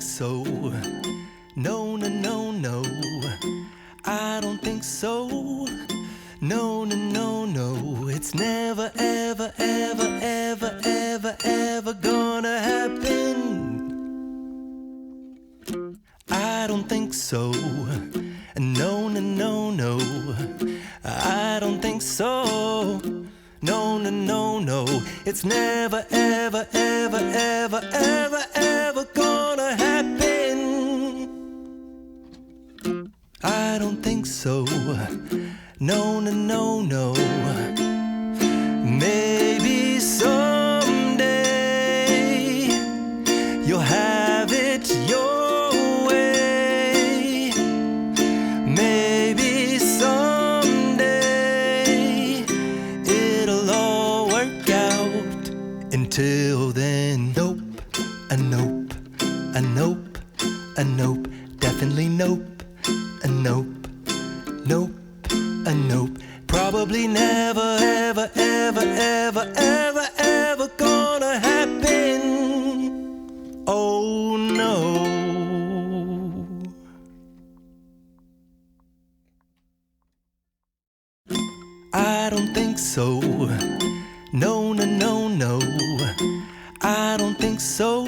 think so. No, no, no, no. I don't think so. No, no, no, no. It's never, ever, ever, ever, ever, ever gonna happen. I don't think so. No, no, no, no. I don't think so. No, no, no, no. It's never, ever, ever, ever, ever, ever gonna happen. I don't think so. No, no, no, no. Maybe someday you'll have it your way. Maybe someday it'll all work out. Until then, nope, a nope, a nope, a nope, definitely nope, a nope, nope, a nope. Probably never, ever, ever, ever, ever, ever gonna happen. Oh no. I don't think so. No, no, no, no. I don't think so.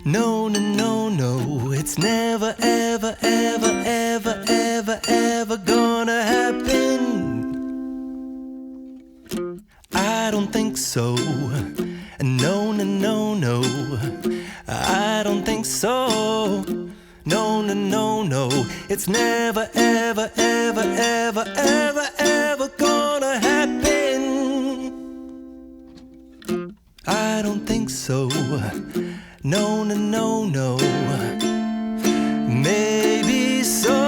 No, no, no, no. It's never, ever, ever, ever, ever, ever gonna happen. I don't think so. No, no, no, no. I don't think so. No, no, no, no. It's never, ever, ever, ever, ever, ever gonna happen. I don't think so. No, no, no, no. Maybe someday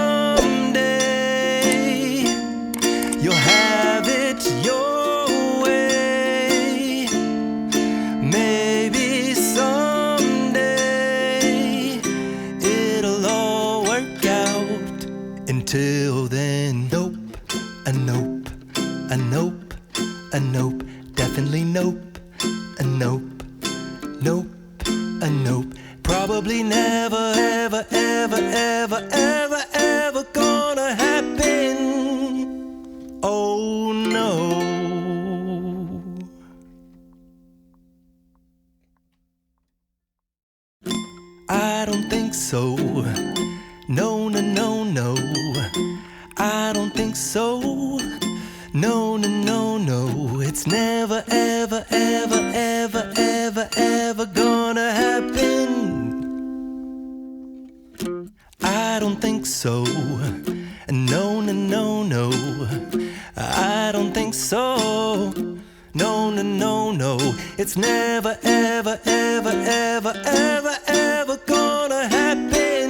you'll have it your way. Maybe someday it'll all work out. Until then, nope, a nope, a nope, a nope, definitely nope, a nope, nope, a nope. Probably never, ever, ever, ever, ever, ever gonna happen. Oh no. I don't think so. No, no, no, no. I don't think so. No, no, no, no. It's never, ever, ever, ever, ever, ever gonna happen. I don't think so. No, no, no, no. I don't think so. No, no, no, no. It's never, ever, ever, ever, ever, ever gonna happen.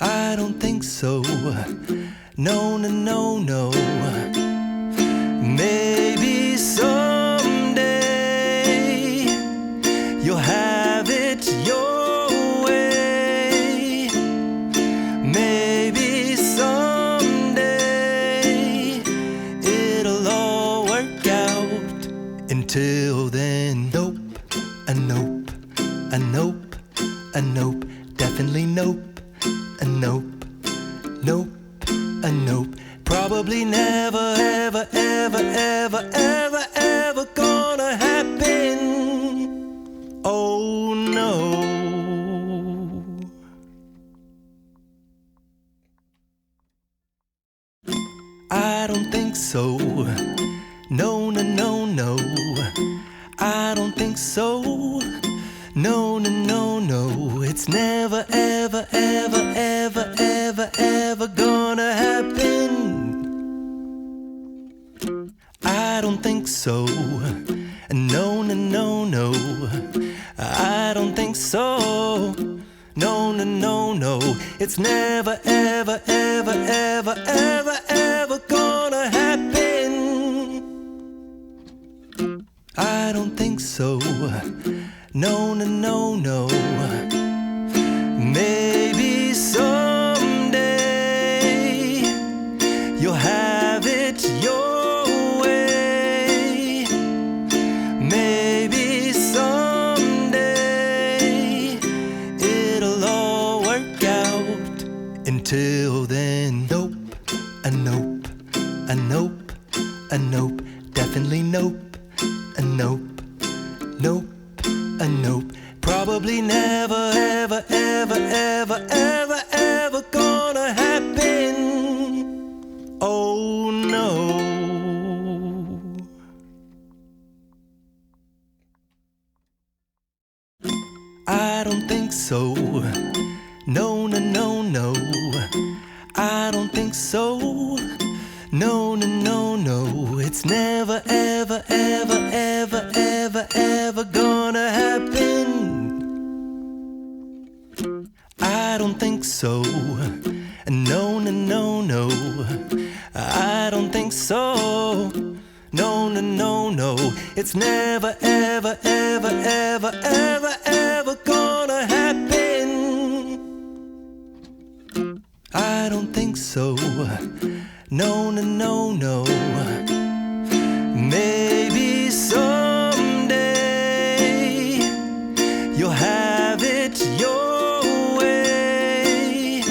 I don't think so. No, no, no, no. Maybe someday you'll have it your way. Maybe someday it'll all work out. Until then, nope, a nope, a nope, a nope, definitely nope, a nope, nope, a nope. Probably never, ever, ever, ever, ever, ever gonna happen. Oh no. I don't think so. No, no, no, no. I don't think so. No, no, no, no. It's never, ever, ever, ever, ever, ever gonna happen. I don't think so. No, no, no, no. I don't think so. No, no, no, no. It's never, ever, ever, ever, ever, ever gonna happen. I don't think so. No, no, no, no. Maybe someday you'll have it your way. Maybe someday nope, a nope. Probably never, ever, ever, ever, ever, ever gonna happen. Oh no. I don't think so. No, no, no, no. I don't think so. No, no, no, no. It's never, ever, ever, ever, ever, ever gonna happen. I don't think so. No, no, no, no. I don't think so. No, no, no, no. It's never, ever, ever, ever, ever, ever gonna happen. I don't think so. No, no, no, no. Maybe someday you'll have it your way.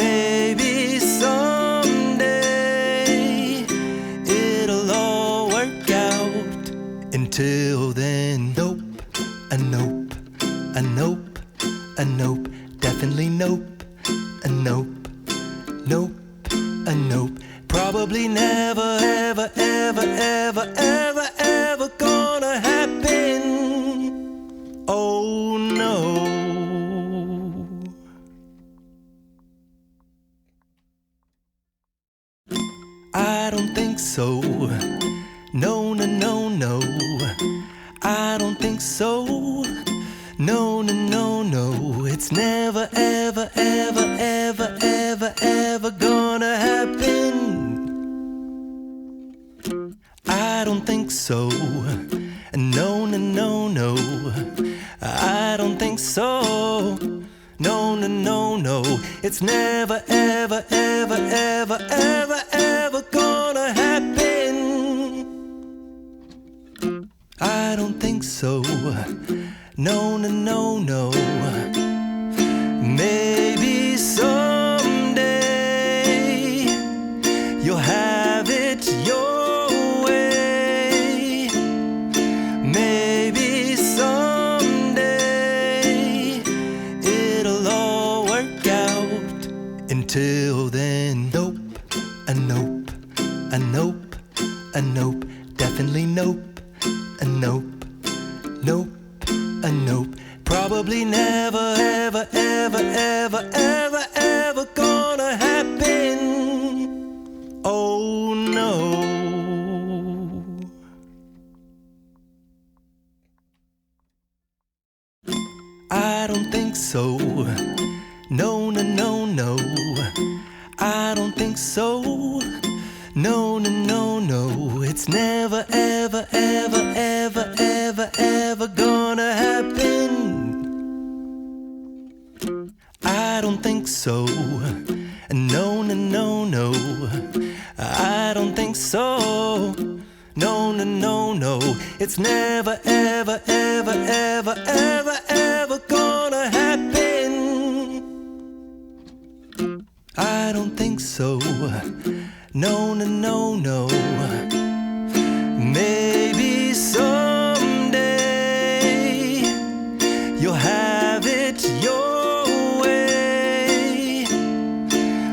Maybe someday it'll all work out. Until then, nope, a nope, a nope, a nope, definitely nope, a nope, nope, a nope. Probably never, ever, ever, ever, ever, ever gonna happen. Oh no. I don't think so. No, no, no, no. I don't think so. No, no, no, no. It's never, ever, ever, ever, ever, ever gonna happen. I don't think so. No, no, no, no. I don't think so. No, no, no, no. It's never, ever, ever, ever, ever, ever gonna happen. I don't think so. No, no, no, no. Maybe someday you'll have it your way. Maybe someday it'll all work out. Until then, nope, a nope, a nope, a nope, definitely nope, a nope, nope, a nope. Probably never, ever, ever, ever, ever, ever gonna happen. Oh no. I don't think so. No, no, no, no. I don't think so. No, no, no, no. It's never, ever, ever, ever, ever, ever gonna happen. I don't think so. No, no, no, no. I don't think so. No, no, no, no. It's never, ever, ever, ever, ever, ever gonna happen. I don't think so. No, no, no, no. Maybe someday you'll have it your way.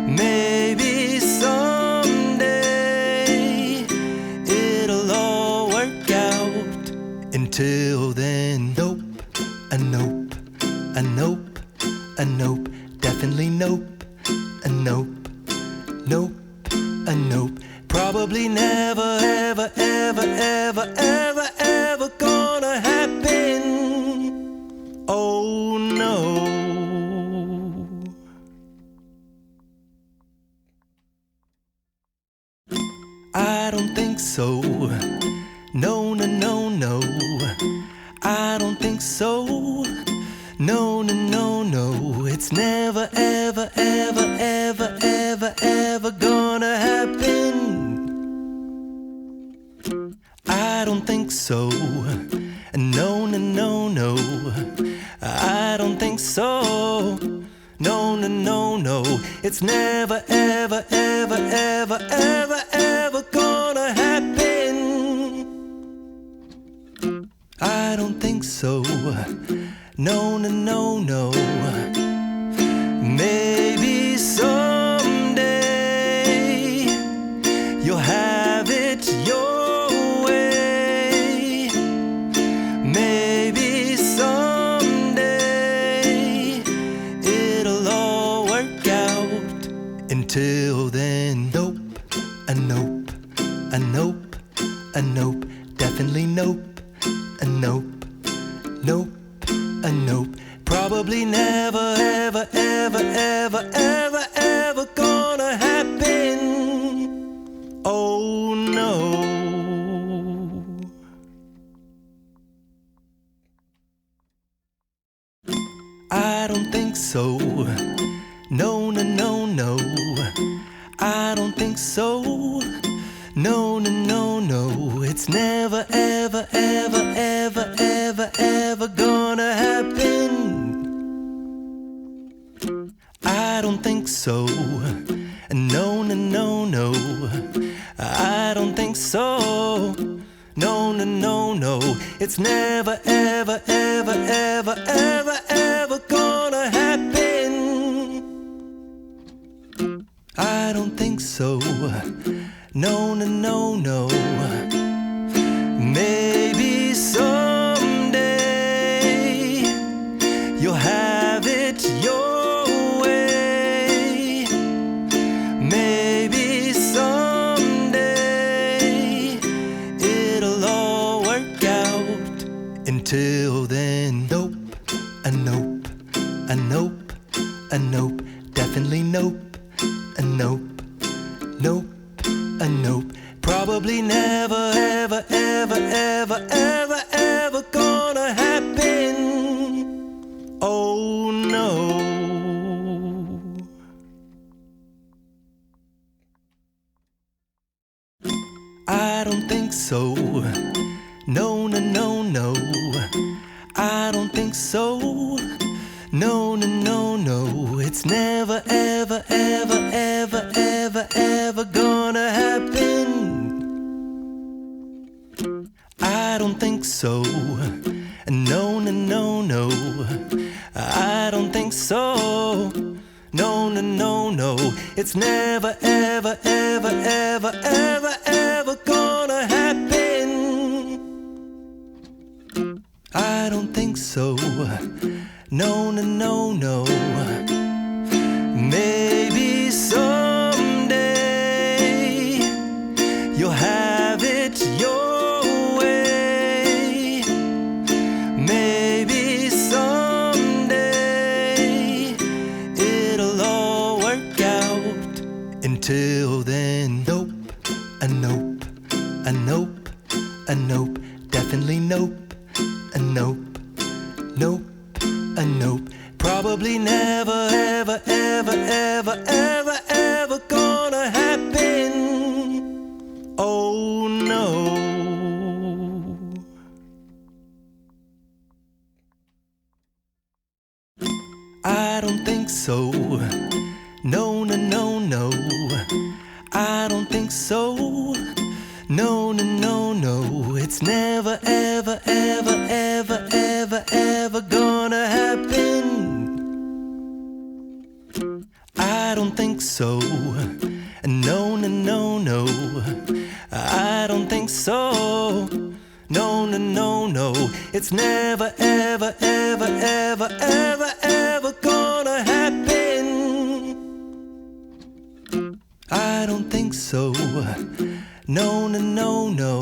Maybe someday it'll all work out. Until then, nope, a nope, a nope, a nope, definitely nope, a nope, nope, a nope. Probably never, ever, ever, ever, ever, ever gonna happen. Oh no. I don't think so. No, no, no, no. I don't think so. No, no, no, no. It's never, ever, ever, ever, ever, ever gonna happen. I don't think so. No, no, no, no. I don't think so. No, no, no, no. It's never, ever, ever, ever, ever, ever gonna happen. I don't think so. No, no, no, no. Maybe someday you'll have it your way. Maybe someday it'll all work out. Until then, nope, a nope, a nope, a nope, definitely nope, a nope, nope, a nope. Probably never, ever, ever, ever, ever, ever gonna happen. Oh no. I don't think so. No, no, no, no. I don't think so. No, no, no, no. It's never, ever, ever, ever, ever, ever gonna happen. I don't think so. No, no, no, no. I don't think so. No, no, no, no. It's never, ever, ever, ever, ever, ever gonna happen. I don't think so. No, no, no, no. Maybe someday you'll have it your way. Maybe someday it'll all work out. Until then, nope, a nope, a nope, a nope, definitely nope, a nope, nope, a nope. Probably never, ever, ever, ever, ever, ever gonna happen. Oh no. I don't think so. No, no, no, no. I don't think so. No, no, no, no. It's never, ever, ever, ever, ever, ever gonna happen. I don't think so. No, no, no, no. I don't think so. No, no, no, no. It's never, ever, ever, ever, ever, ever gonna happen. I don't think so. No, no, no, no. Maybe someday you'll have it your way. Maybe someday it'll all work out. Until then, nope, a nope, a nope, a nope, definitely nope, a nope, nope, a nope. Probably never, ever, ever, ever, ever, ever gonna happen. Oh no. I don't think so. No, no, no, no. I don't think so. No, no, no, no. It's never, ever, ever, ever, ever, ever gonna happen. I don't think so. No, no, no, no. I don't think so. No, no, no, no. It's never, ever, ever, ever, ever, ever gonna happen. I don't think so. No, no, no, no.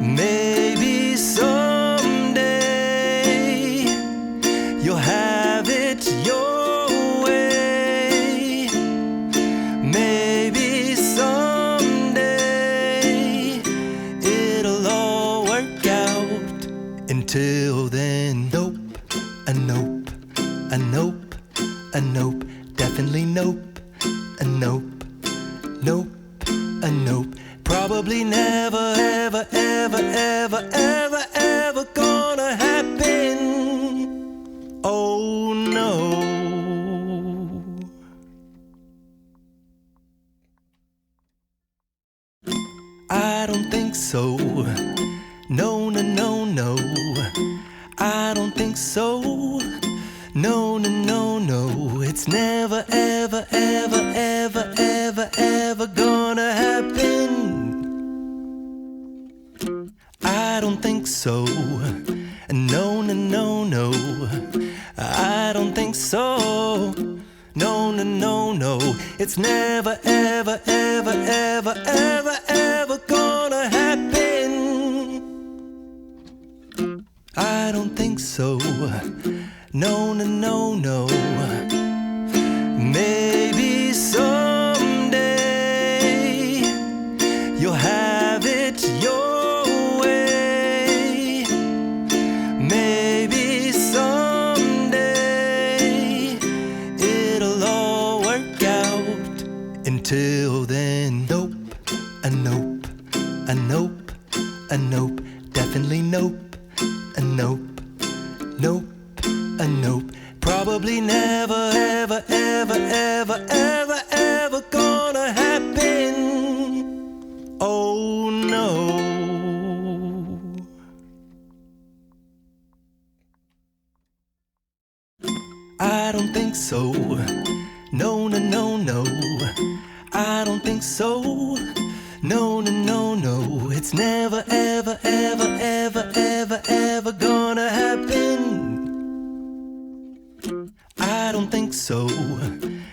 Maybe someday you'll have it your way. Maybe someday it'll all work out. Until then, nope, a nope, a nope, a nope, definitely nope, a nope, nope, a nope. Probably never, ever, ever, ever, ever, ever gonna happen. Oh no. I don't think so. No, no, no, no, I don't think so. No, no, no, no, it's never, ever, ever, ever, ever, ever gonna happen. I don't think so. No, no, no, no, I don't think so. No, no, no, no, it's never, ever, ever, ever, ever, ever gonna happen. I don't think so. No, no, no, no. Maybe someday you'll have it your way. Maybe someday it'll all work out. Until then, nope, a nope, a nope, a nope, definitely nope, a nope, nope, a nope. Probably never, ever, ever, ever, ever, ever gonna happen. Oh no. I don't think so. No, no, no, no, I don't think so. No, no, no, no, it's never, ever, ever, ever, ever, ever gonna happen. I don't think so.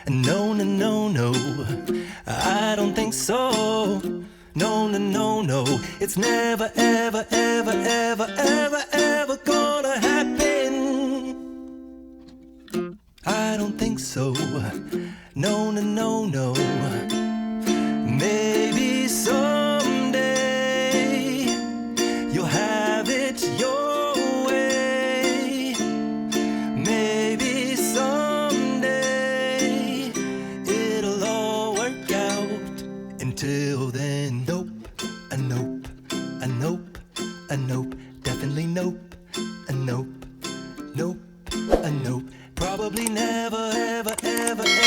No, no, no, no, I don't think so. No, no, no, no, it's never, ever, ever, ever, ever, ever gonna happen. I don't think so. No, no, no, no. Maybe someday you'll have it your way. Maybe someday it'll all work out. Until then, nope, a nope, a nope, a nope, definitely nope, a nope, nope, a nope. Probably never, ever, ever, ever.